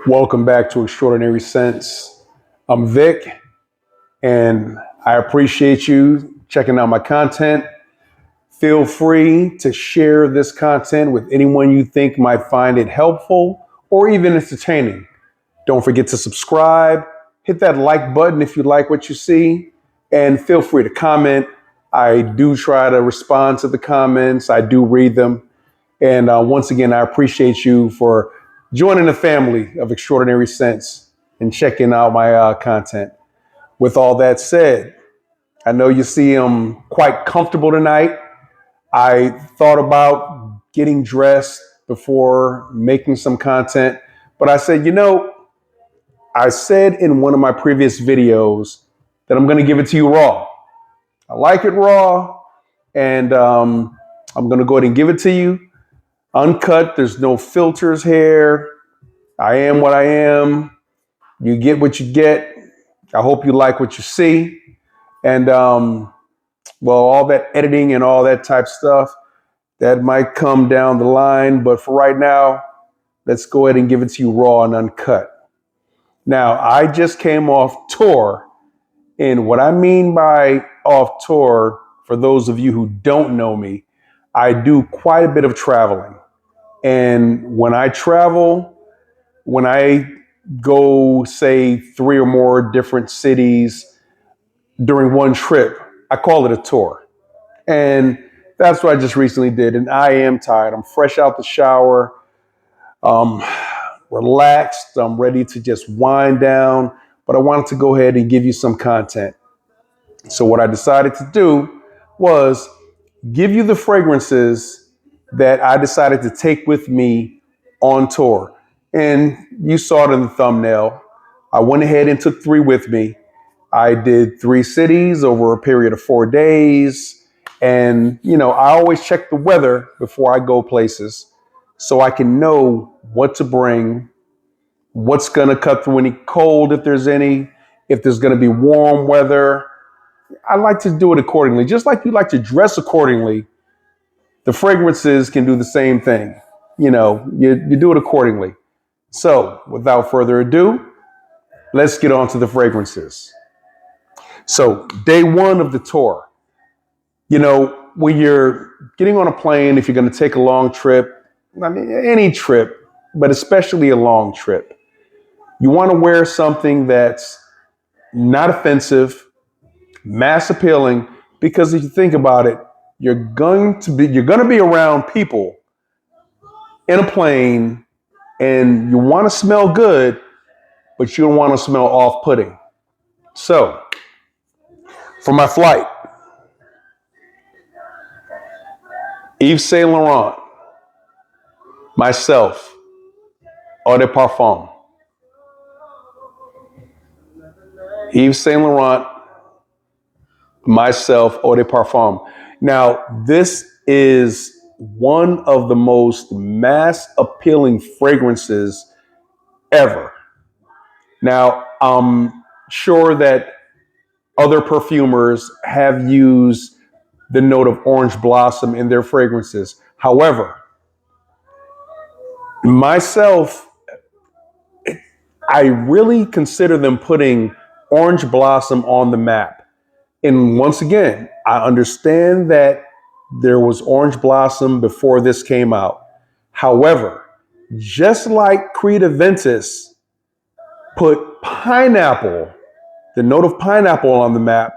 Welcome back to Extraordinary Sense. I'm Vic, and I appreciate you checking out my content. Feel free to share this content with anyone you think might find it helpful or even entertaining. Don't forget to subscribe, hit that like button if you like what you see, and feel free to comment. I do try to respond to the comments, I do read them. And once again, I appreciate you for joining the family of Extraordinary Sense and checking out my content. With all that said, I know you see I'm quite comfortable tonight. I thought about getting dressed before making some content, but I said, I said in one of my previous videos that I'm going to give it to you raw. I like it raw, and I'm going to go ahead and give it to you. Uncut, there's no filters here. I am what I am. You get what you get. I hope you like what you see. And all that editing and all that type stuff, that might come down the line. But for right now, let's go ahead and give it to you raw and uncut. Now, I just came off tour. And what I mean by off tour, for those of you who don't know me, I do quite a bit of traveling. And when I travel, when I go, say, 3 or more different cities during one trip, I call it a tour. And that's what I just recently did. And I am tired. I'm fresh out the shower, relaxed. I'm ready to just wind down. But I wanted to go ahead and give you some content. So what I decided to do was give you the fragrances that I decided to take with me on tour. And you saw it in the thumbnail. I went ahead and took 3 with me. I did 3 cities over a period of 4 days. And, I always check the weather before I go places so I can know what to bring, what's going to cut through any cold if there's any, if there's going to be warm weather. I like to do it accordingly. Just like you like to dress accordingly, the fragrances can do the same thing. You do it accordingly. So without further ado, let's get on to the fragrances. So day 1 of the tour, when you're getting on a plane, if you're going to take a long trip, I mean, any trip, but especially a long trip, you want to wear something that's not offensive, mass appealing, because if you think about it, you're going to be around people in a plane, and you want to smell good, but you don't want to smell off-putting. So, for my flight, Yves Saint Laurent, Myslf, Eau de Parfum. Yves Saint Laurent, Myslf, Eau de Parfum. Now, this is one of the most mass appealing fragrances ever. Now, I'm sure that other perfumers have used the note of orange blossom in their fragrances. However, myself, I really consider them putting orange blossom on the map. And once again, I understand that there was orange blossom before this came out. However, just like Creed Aventus put pineapple, the note of pineapple on the map,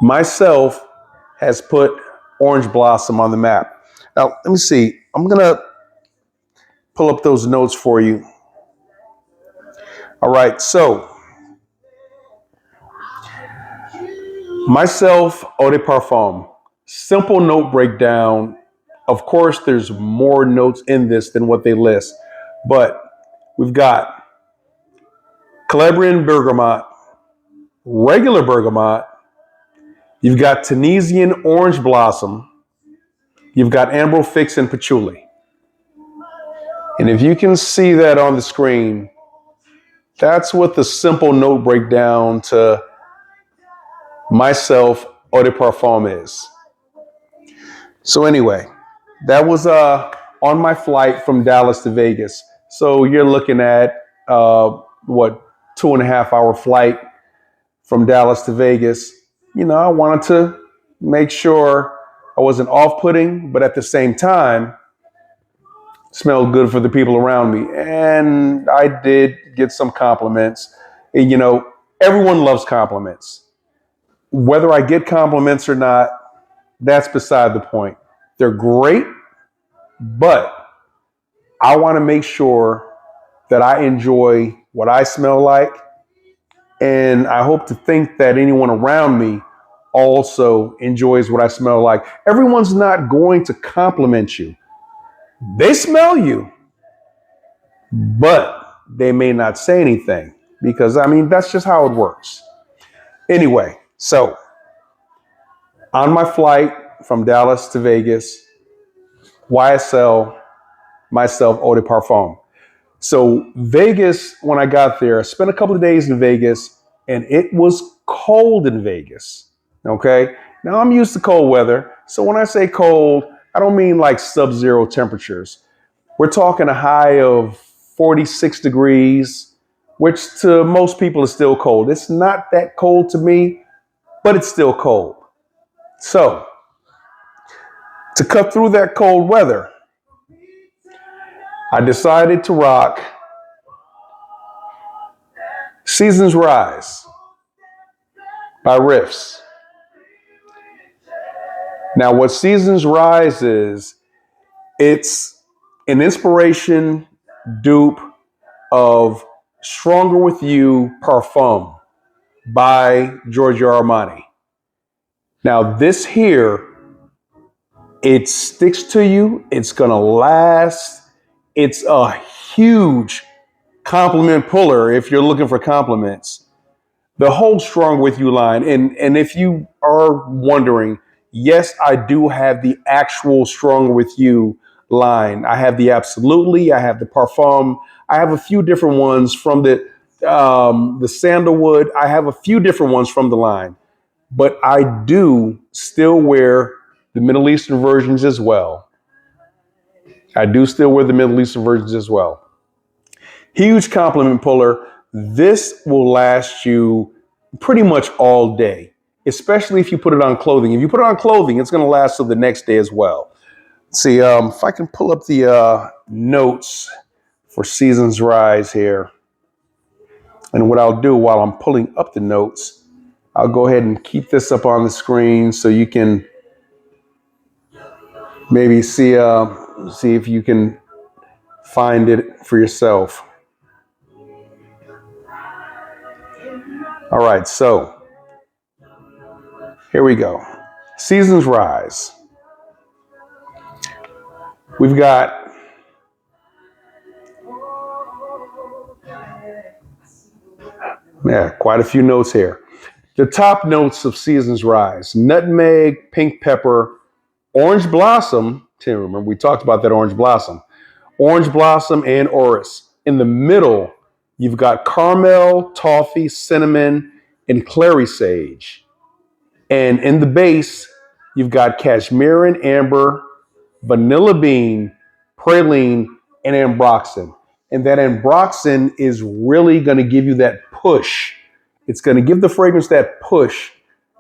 Myslf has put orange blossom on the map. Now, let me see. I'm going to pull up those notes for you. All right, so Myslf, Eau de Parfum. Simple note breakdown. Of course, there's more notes in this than what they list, but we've got Calabrian bergamot, regular bergamot. You've got Tunisian orange blossom. You've got amber fix and patchouli. And if you can see that on the screen, that's what the simple note breakdown to Myslf, Eau de Parfum is. So anyway, that was on my flight from Dallas to Vegas. So you're looking at what 2.5 hour flight from Dallas to Vegas. I wanted to make sure I wasn't off-putting, but at the same time, smelled good for the people around me. And I did get some compliments. And, everyone loves compliments. Whether I get compliments or not, that's beside the point. They're great, but I want to make sure that I enjoy what I smell like. And I hope to think that anyone around me also enjoys what I smell like. Everyone's not going to compliment you. They smell you, but they may not say anything because, that's just how it works. Anyway, so on my flight from Dallas to Vegas, YSL, myself, eau de parfum. So Vegas, when I got there, I spent a couple of days in Vegas, and it was cold in Vegas. Okay. Now I'm used to cold weather. So when I say cold, I don't mean like sub-zero temperatures. We're talking a high of 46 degrees, which to most people is still cold. It's not that cold to me, but it's still cold. So to cut through that cold weather, I decided to rock Seasons Rise by Riffs. Now, what Seasons Rise is, it's an inspiration dupe of Stronger With You Parfum by Giorgio Armani. Now, this here, it sticks to you. It's going to last. It's a huge compliment puller if you're looking for compliments. The whole Strong With You line. And if you are wondering, yes, I do have the actual Strong With You line. I have the Absolutely. I have the Parfum. I have a few different ones from the Sandalwood. I have a few different ones from the line. But I do still wear the Middle Eastern versions as well. Huge compliment puller. This will last you pretty much all day, especially if you put it on clothing. If you put it on clothing, it's going to last till the next day as well. Let's see if I can pull up the notes for Seasons Rise here. And what I'll do while I'm pulling up the notes, I'll go ahead and keep this up on the screen so you can maybe see if you can find it for yourself. All right, so here we go. Seasons Rise. We've got quite a few notes here. The top notes of Seasons Rise: nutmeg, pink pepper, orange blossom. Remember, we talked about that orange blossom, and orris. In the middle, you've got caramel, toffee, cinnamon, and clary sage. And in the base, you've got cashmere, amber, vanilla bean, praline, and ambroxan. And that ambroxan is really going to give you that push. It's going to give the fragrance that push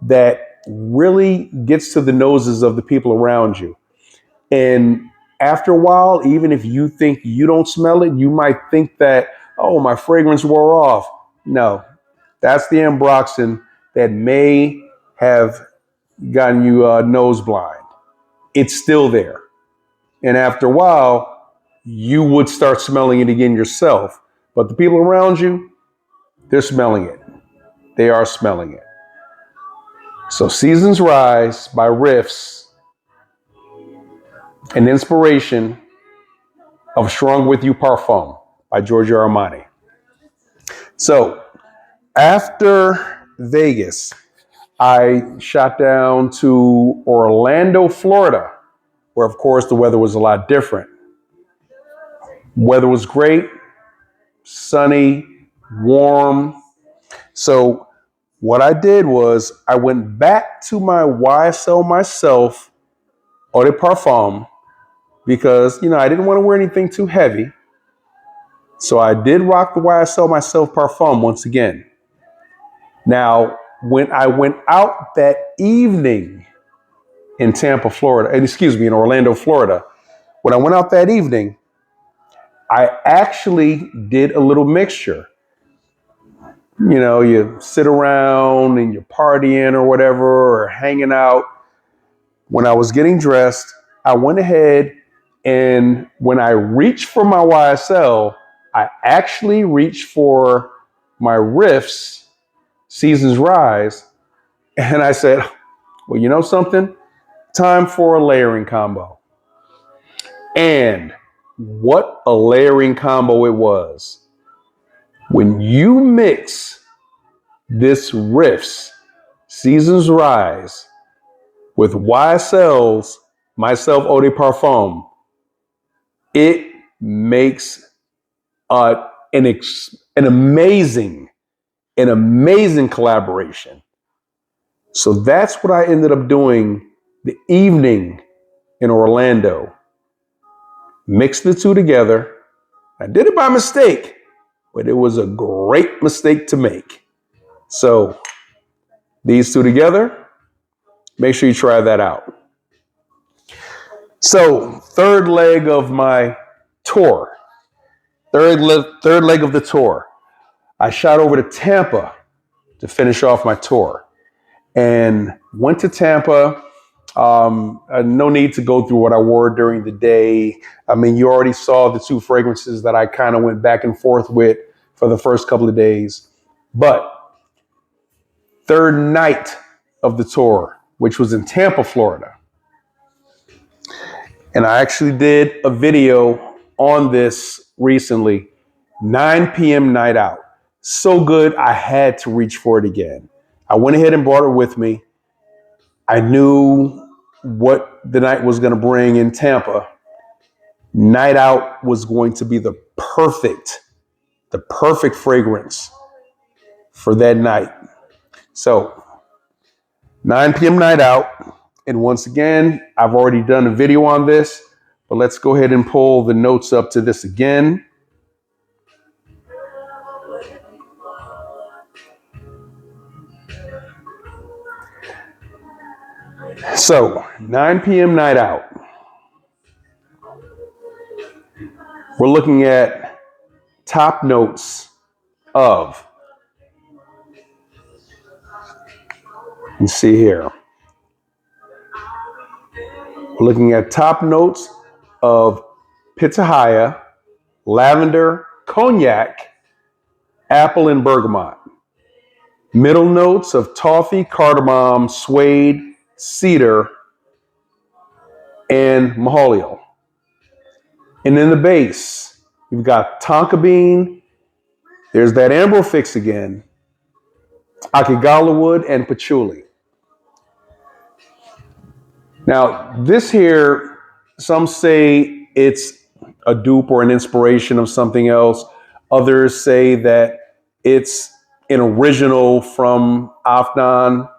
that really gets to the noses of the people around you. And after a while, even if you think you don't smell it, you might think that, oh, my fragrance wore off. No, that's the ambroxan that may have gotten you nose blind. It's still there. And after a while, you would start smelling it again yourself. But the people around you, they're smelling it. They are smelling it. So Seasons Rise by Riffs, an inspiration of Strong With You Parfum by Giorgio Armani. So after Vegas, I shot down to Orlando, Florida, where, of course, the weather was a lot different. Weather was great, sunny, warm. So what I did was I went back to my YSL myself, eau de parfum, because, I didn't want to wear anything too heavy. So I did rock the YSL Myslf Parfum once again. Now, when I went out that evening in Tampa, Florida, in Orlando, Florida, when I went out that evening, I actually did a little mixture. You know, you sit around and you're partying or whatever, or hanging out. When I was getting dressed, I went ahead and when I reached for my YSL, I actually reached for my Riffs Seasons Rise. And I said, well, you know something? Time for a layering combo. And what a layering combo it was. When you mix this Riffs Seasons Rise with YSL's Myslf Eau de Parfum, it makes an amazing collaboration. So that's what I ended up doing the evening in Orlando. Mixed the two together. I did it by mistake, but it was a great mistake to make. So these two together, make sure you try that out. So third leg of my tour, third leg of the tour, I shot over to Tampa to finish off my tour and went to Tampa. No need to go through what I wore during the day. I mean, you already saw the two fragrances that I kind of went back and forth with for the first couple of days. But third night of the tour, which was in Tampa, Florida. And I actually did a video on this recently, 9 p.m. night out. So good, I had to reach for it again. I went ahead and brought it with me. I knew what the night was going to bring in Tampa. Night out was going to be the perfect fragrance for that night. So 9 p.m. night out. And once again, I've already done a video on this, but let's go ahead and pull the notes up to this again. So 9 p.m. night out. We're looking at top notes of, let's see here. We're looking at top notes of pitahaya, lavender, cognac, apple, and bergamot. Middle notes of toffee, cardamom, suede, cedar, and maholiol. And in the base, you've got tonka bean. There's that amber fix again, akigala wood, and patchouli. Now, this here, some say it's a dupe or an inspiration of something else. Others say that it's an original from Afnan.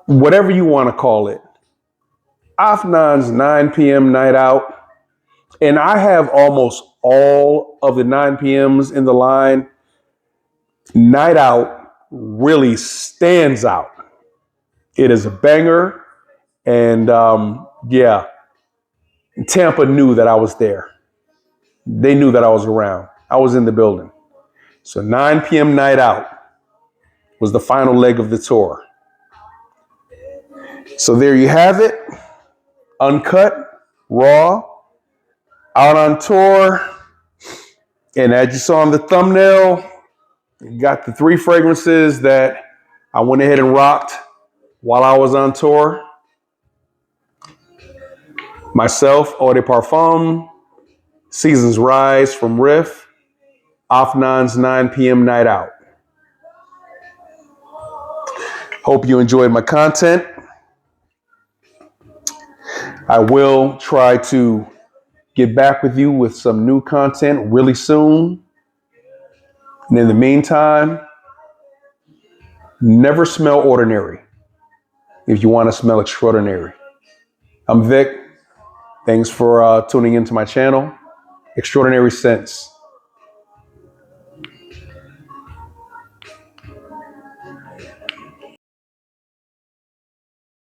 Whatever you want to call it. Afnan's 9 p.m. night out. And I have almost all of the 9 p.m.s in the line. Night out really stands out. It is a banger. And yeah, Tampa knew that I was there. They knew that I was around. I was in the building. So 9 p.m. night out was the final leg of the tour. So there you have it. Uncut, raw, out on tour. And as you saw on the thumbnail, you got the three fragrances that I went ahead and rocked while I was on tour. Myslf Eau de Parfum, Seasons Rise from Riff, Afnan's 9 p.m. night out. Hope you enjoyed my content. I will try to get back with you with some new content really soon. And in the meantime, never smell ordinary if you want to smell extraordinary. I'm Vic. Thanks for tuning into my channel. Extraordinary Sense.